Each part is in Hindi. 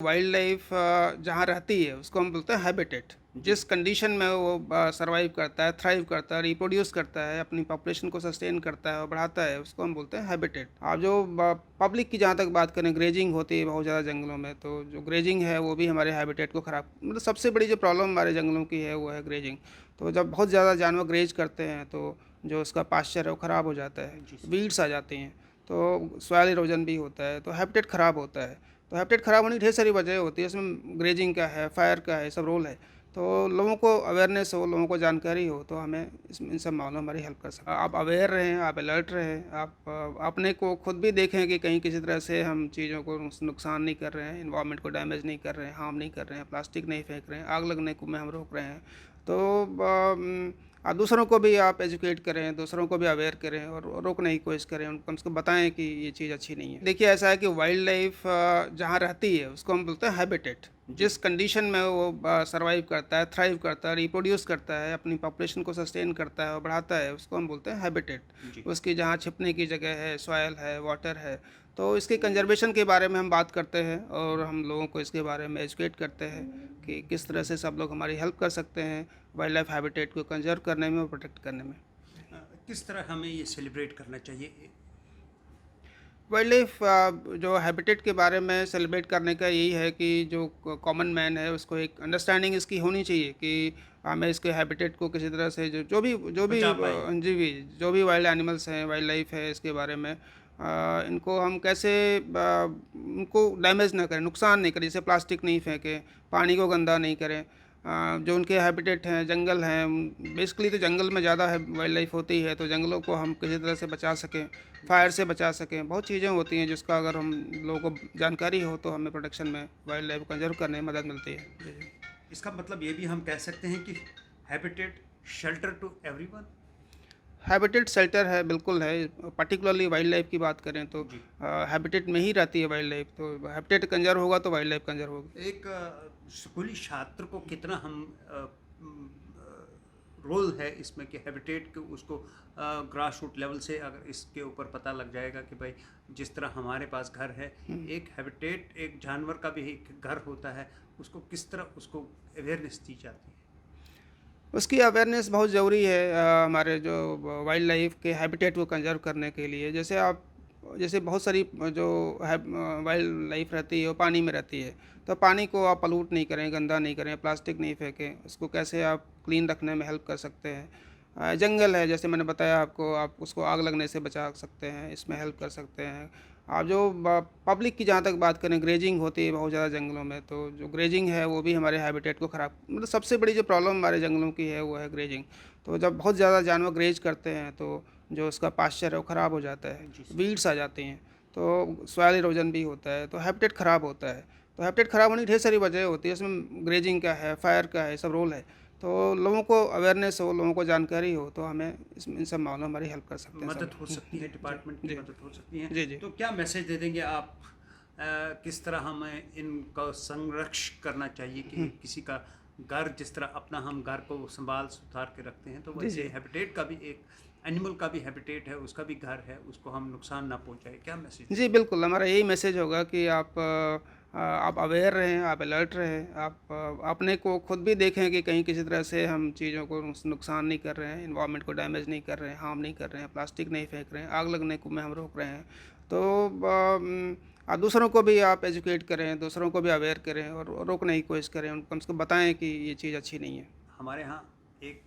वाइल्ड लाइफ जहाँ रहती है उसको हम बोलते हैं हैबिटेट। जिस कंडीशन में वो सर्वाइव करता है, थ्राइव करता है, रिप्रोड्यूस करता है, अपनी पॉपुलेशन को सस्टेन करता है और बढ़ाता है, उसको हम बोलते हैं हैबिटेट। आप जो पब्लिक की जहाँ तक बात करें, ग्रेजिंग होती है बहुत ज़्यादा जंगलों में, तो जो ग्रेजिंग है वो भी हमारे हैबिटेट को ख़राब, मतलब सबसे बड़ी जो प्रॉब्लम हमारे जंगलों की है वो है ग्रेजिंग। तो जब बहुत ज़्यादा जानवर ग्रेज करते हैं तो जो उसका पास्चर है वो ख़राब हो जाता है, वीड्स आ जाती हैं, तो सॉइल इरोजन भी होता है, तो हैबिटेट ख़राब होता है। तो हैबिटेट ख़राब होने की ढेर सारी वजह होती है, इसमें ग्रेजिंग का है, फायर का है, सब रोल है। तो लोगों को अवेयरनेस हो, लोगों को जानकारी हो, तो हमें इन सब मामलों में हमारी हेल्प कर सकते हैं। आप अवेयर रहें, आप अलर्ट रहें, आप अपने को खुद भी देखें कि कहीं किसी तरह से हम चीज़ों को नुकसान नहीं कर रहे हैं, इन्वायरमेंट को डैमेज नहीं कर रहे हैं, हार्म नहीं कर रहे हैं, प्लास्टिक नहीं फेंक रहे हैं, आग लगने को में हम रोक रहे हैं। तो दूसरों को भी आप एजुकेट करें, दूसरों को भी अवेयर करें और रोकने की कोशिश करें, उनको कम से कम बताएं कि ये चीज़ अच्छी नहीं है। देखिए, ऐसा है कि वाइल्ड लाइफ जहाँ रहती है उसको हम बोलते हैं हैबिटेट। जिस कंडीशन में वो सर्वाइव करता है, थ्राइव करता है, रिप्रोड्यूस करता है, अपनी पॉपुलेशन को सस्टेन करता है और बढ़ाता है, उसको हम बोलते हैं हैबिटेट। उसकी जहाँ छिपने की जगह है, सॉयल है, वाटर है, तो इसके कंजर्वेशन के बारे में हम बात करते हैं और हम लोगों को इसके बारे में एजुकेट करते हैं कि किस तरह से सब लोग हमारी हेल्प कर सकते हैं वाइल्ड लाइफ हैबिटेट को कंजर्व करने में और प्रोटेक्ट करने में। किस तरह हमें ये सेलिब्रेट करना चाहिए? वाइल्ड लाइफ जो हैबिटेट के बारे में सेलिब्रेट करने का यही है कि जो कॉमन मैन है उसको एक अंडरस्टैंडिंग इसकी होनी चाहिए कि हमें इसके हैबिटेट को किसी तरह से जो भी बचा पाए। जी भी, जो भी वाइल्ड एनिमल्स हैं, वाइल्ड लाइफ है, इसके बारे में इनको हम कैसे उनको डैमेज ना करें, नुकसान नहीं करें। जैसे प्लास्टिक नहीं फेंकें, पानी को गंदा नहीं करें, जो उनके हैबिटेट हैं, जंगल हैं, बेसिकली तो जंगल में ज़्यादा है वाइल्ड लाइफ होती है, तो जंगलों को हम किसी तरह से बचा सकें, फायर से बचा सकें। बहुत चीज़ें होती हैं जिसका अगर हम लोगों को जानकारी हो तो हमें प्रोटेक्शन में, वाइल्ड लाइफ कंजर्व करने में मदद मिलती है। जी। इसका मतलब ये भी हम कह सकते हैं कि habitat shelter to everyone. Habitat shelter है, बिल्कुल है। पर्टिकुलरली वाइल्ड लाइफ की बात करें तो जी। हैबिटेट में ही रहती है वाइल्ड लाइफ, तो हैबिटेट कंजर्व होगा तो वाइल्ड लाइफ कंजर्व होगी। एक स्कूली छात्र को कितना हम रोल है इसमें कि हैबिटेट के उसको ग्रास रूट लेवल से अगर इसके ऊपर पता लग जाएगा कि भाई जिस तरह हमारे पास घर है, एक हैबिटेट एक जानवर का भी एक घर होता है, उसको किस तरह उसको अवेयरनेस दी जाती है? उसकी अवेयरनेस बहुत ज़रूरी है हमारे जो वाइल्ड लाइफ के हैबिटेट को कंजर्व करने के लिए। जैसे बहुत सारी जो है वाइल्ड लाइफ रहती है वो पानी में रहती है, तो पानी को आप पलूट नहीं करें, गंदा नहीं करें, प्लास्टिक नहीं फेंकें, उसको कैसे आप क्लीन रखने में हेल्प कर सकते हैं। जंगल है, जैसे मैंने बताया आपको, आप उसको आग लगने से बचा सकते हैं, इसमें हेल्प कर सकते हैं। आप जो पब्लिक की जहाँ तक बात करें, ग्रेजिंग होती है बहुत ज़्यादा जंगलों में, तो जो ग्रेजिंग है वो भी हमारे हैबिटेट को ख़राब, मतलब सबसे बड़ी जो प्रॉब्लम हमारे जंगलों की है वो है ग्रेजिंग। तो जब बहुत ज़्यादा जानवर ग्रेज करते हैं तो जो उसका पास्चर है वो ख़राब हो जाता है, वीड्स आ जाती हैं, तो सॉइल इरोजन भी होता है, तो हैबिटेट ख़राब होता है। तो हैबिटेट ख़राब होने की ढेर सारी वजह होती है, इसमें ग्रेजिंग का है, फायर का है, सब रोल है। तो लोगों को अवेयरनेस हो, लोगों को जानकारी हो, तो हमें इन सब मामलों में हमारी हेल्प कर सकते हैं मदद सब। हो सकती है, डिपार्टमेंट की जी मदद हो सकती है। जी जी। तो क्या मैसेज दे देंगे आप? किस तरह हमें इनका संरक्षण करना चाहिए कि किसी का घर जिस तरह अपना हम घर को संभाल सुधार के रखते हैं, तो जी वैसे जी हैबिटेट का भी एक एनिमल का भी हैबिटेट है, उसका भी घर है, उसको हम नुकसान ना पहुंचाए। क्या मैसेज जी, देंगे? बिल्कुल, हमारा यही मैसेज होगा कि आप अवेयर रहें, आप अलर्ट रहें, आप अपने को खुद भी देखें कि कहीं किसी तरह से हम चीज़ों को नुकसान नहीं कर रहे हैं, इन्वायरमेंट को डैमेज नहीं कर रहे हैं, हार्म नहीं कर रहे हैं, प्लास्टिक नहीं फेंक रहे हैं, आग लगने को में हम रोक रहे हैं। तो दूसरों को भी आप एजुकेट करें, दूसरों को भी अवेयर करें और रोकने की कोशिश करें, उनको कम से कम बताएँ कि ये चीज़ अच्छी नहीं है। हमारे यहाँ एक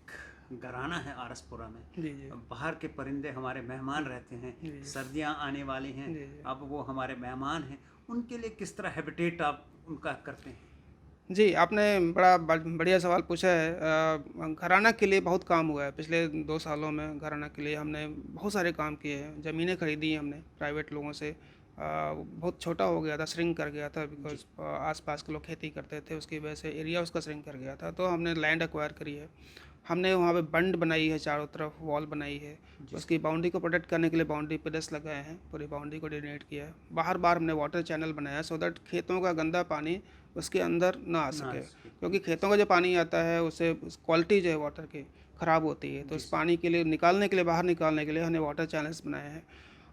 घराना है आरसपुरा में। जी जी। बाहर के परिंदे हमारे मेहमान रहते हैं, जी जी। सर्दियाँ आने वाली हैं, जी जी। अब वो हमारे मेहमान हैं, उनके लिए किस तरह हैबिटेट आप उनका करते हैं? जी, आपने बड़ा बढ़िया सवाल पूछा है। घराना के लिए बहुत काम हुआ है पिछले 2 सालों में। घराना के लिए हमने बहुत सारे काम किए हैं, ज़मीनें खरीदी हैं हमने प्राइवेट लोगों से। बहुत छोटा हो गया था, श्रिंक कर गया था, जी। बिकॉज़ आस-पास के लोग खेती करते थे, उसकी वजह से एरिया उसका श्रिंक कर गया था, तो हमने लैंड एक्वायर करी है। हमने वहाँ पे बंड बनाई है, चारों तरफ वॉल बनाई है। जी। उसकी बाउंड्री को प्रोटेक्ट करने के लिए बाउंड्री पिलर्स लगाए हैं, पूरी बाउंड्री को डिलिनेट किया है। बाहर-बाहर हमने वाटर चैनल बनाया है, सो दैट खेतों का गंदा पानी उसके अंदर ना आ ना सके, इसके। क्योंकि खेतों का जो पानी आता है उससे क्वालिटी जो है वाटर की ख़राब होती है। तो जी उस सर। पानी के लिए निकालने के लिए, बाहर निकालने के लिए हमने वाटर चैनल्स बनाए हैं।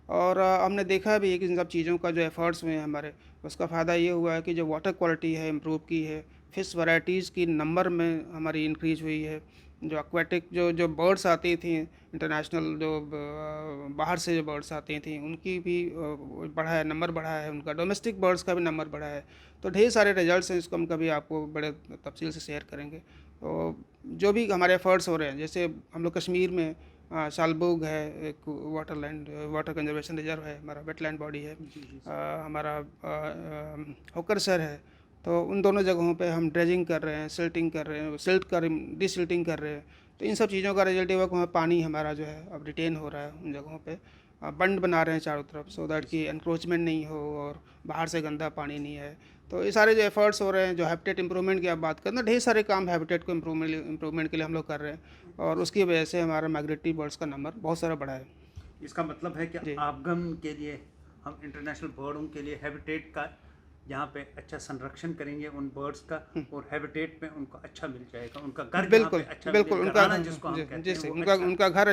और हमने देखा भी है कि इन सब चीज़ों का जो एफ़र्ट्स हुए हैं हमारे, उसका फ़ायदा ये हुआ है कि जो वाटर क्वालिटी है इम्प्रूव की है, फ़िश वैराइटीज़ की नंबर में हमारी इंक्रीज़ हुई है, जो एक्वेटिक जो बर्ड्स आती थी इंटरनेशनल, जो बाहर से जो बर्ड्स आती थी उनकी भी बढ़ा है, नंबर बढ़ा है, उनका डोमेस्टिक बर्ड्स का भी नंबर बढ़ा है। तो ढेर सारे रिजल्ट्स हैं, इसको हम कभी आपको बड़े तफसील से शेयर करेंगे। तो जो भी हमारे एफर्ट्स हो रहे हैं, जैसे हम लोग कश्मीर में शालबुग है, एक वाटर कंजर्वेशन रिजर्व है, हमारा वेटलैंड बॉडी है, हमारा होकरसर है। तो उन दोनों जगहों पे हम ड्रेजिंग कर रहे हैं, सिल्टिंग कर रहे हैं, डिसिल्टिंग कर रहे हैं। तो इन सब चीज़ों का रिजल्ट ये हुआ कि वहाँ पानी हमारा जो है अब रिटेन हो रहा है उन जगहों पे। बंड बना रहे हैं चारों तरफ, सो दैट कि एनक्रोचमेंट नहीं हो और बाहर से गंदा पानी नहीं आए। तो ये सारे जो एफर्ट्स हो रहे हैं, जो हैबिटेट इंप्रूवमेंट की आप बात करें ना, ढेर सारे काम हैबिटेट को इम्प्रूवमेंट के लिए हम लोग कर रहे हैं, और उसकी वजह से हमारा माइग्रेटरी बर्ड्स का नंबर बहुत सारा बढ़ा है। इसका मतलब है कि जी। आपगम के लिए, हम इंटरनेशनल बर्डों के लिए हैबिटेट का यहाँ पे अच्छा संरक्षण करेंगे उन बर्ड्स का, और हैबिटेट में उनको अच्छा मिल जाएगा, उनका घर यहाँ बिल्कुल, पे अच्छा बिल्कुल, मिलेगा, उनका राना जिसको हम जी, कहते जी हैं सही, वो उनका अच्छा। उनका घर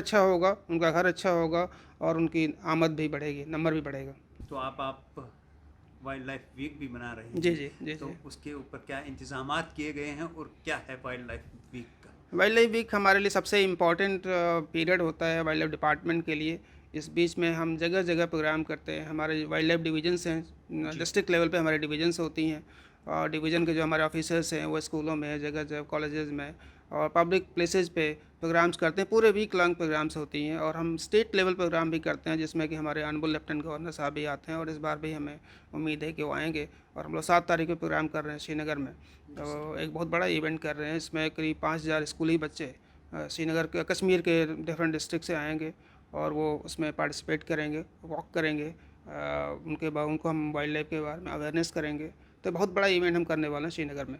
अच्छा होगा और उनकी आमद भी बढ़ेगी, नंबर भी बढ़ेगा। तो आप वाइल्ड लाइफ वीक भी मना रहे हैं, जी, जी, जी, तो जी। उसके ऊपर क्या इंतजामात किए गए हैं और क्या है वाइल्ड लाइफ वीक का? वाइल्ड लाइफ वीक हमारे लिए सबसे इम्पोर्टेंट पीरियड होता है वाइल्ड लाइफ डिपार्टमेंट के लिए। इस बीच में हम जगह जगह प्रोग्राम करते हैं। हमारे वाइल्ड लाइफ डिवीजन्स हैं, डिस्ट्रिक्ट लेवल पे हमारे डिवीजन्स होती हैं, और डिवीज़न के जो हमारे ऑफिसर्स हैं वो स्कूलों में, जगह जगह कॉलेजेस में और पब्लिक प्लेसेस पे प्रोग्राम्स करते हैं। पूरे वीक लॉन्ग प्रोग्राम्स होती हैं, और हम स्टेट लेवल प्रोग्राम भी करते हैं, जिसमें कि हमारे ऑनरेबल लेफ्टिनेंट गवर्नर साहब भी आते हैं, और इस बार भी हमें उम्मीद है कि वो आएंगे। और हम लोग 7 तारीख को प्रोग्राम कर रहे हैं श्रीनगर में, तो एक बहुत बड़ा इवेंट कर रहे हैं। इसमें करीब 5000 स्कूली बच्चे श्रीनगर के, कश्मीर के डिफरेंट डिस्ट्रिक्ट से आएंगे, और वो उसमें पार्टिसिपेट करेंगे, वॉक करेंगे। उनको हम वाइल्ड लाइफ के बारे में अवेयरनेस करेंगे। तो बहुत बड़ा इवेंट हम करने वाले हैं श्रीनगर में।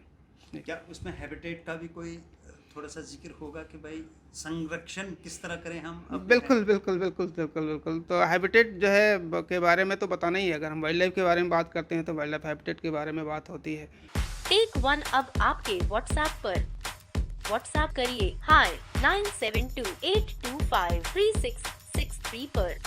क्या उसमें हैबिटेट का भी कोई थोड़ा सा जिक्र होगा कि भाई संरक्षण किस तरह करें हम अपने बिल्कुल, बिल्कुल, बिल्कुल, बिल्कुल, बिल्कुल। तो हैबिटेट जो है के बारे में तो बताना ही है। अगर हम वाइल्ड लाइफ के बारे में बात करते हैं तो वाइल्ड लाइफ हैबिटेट के बारे में बात होती है। टेक वन अब आपके व्हाट्सएप पर। व्हाट्सएप करिए हाय 9728253663 पर।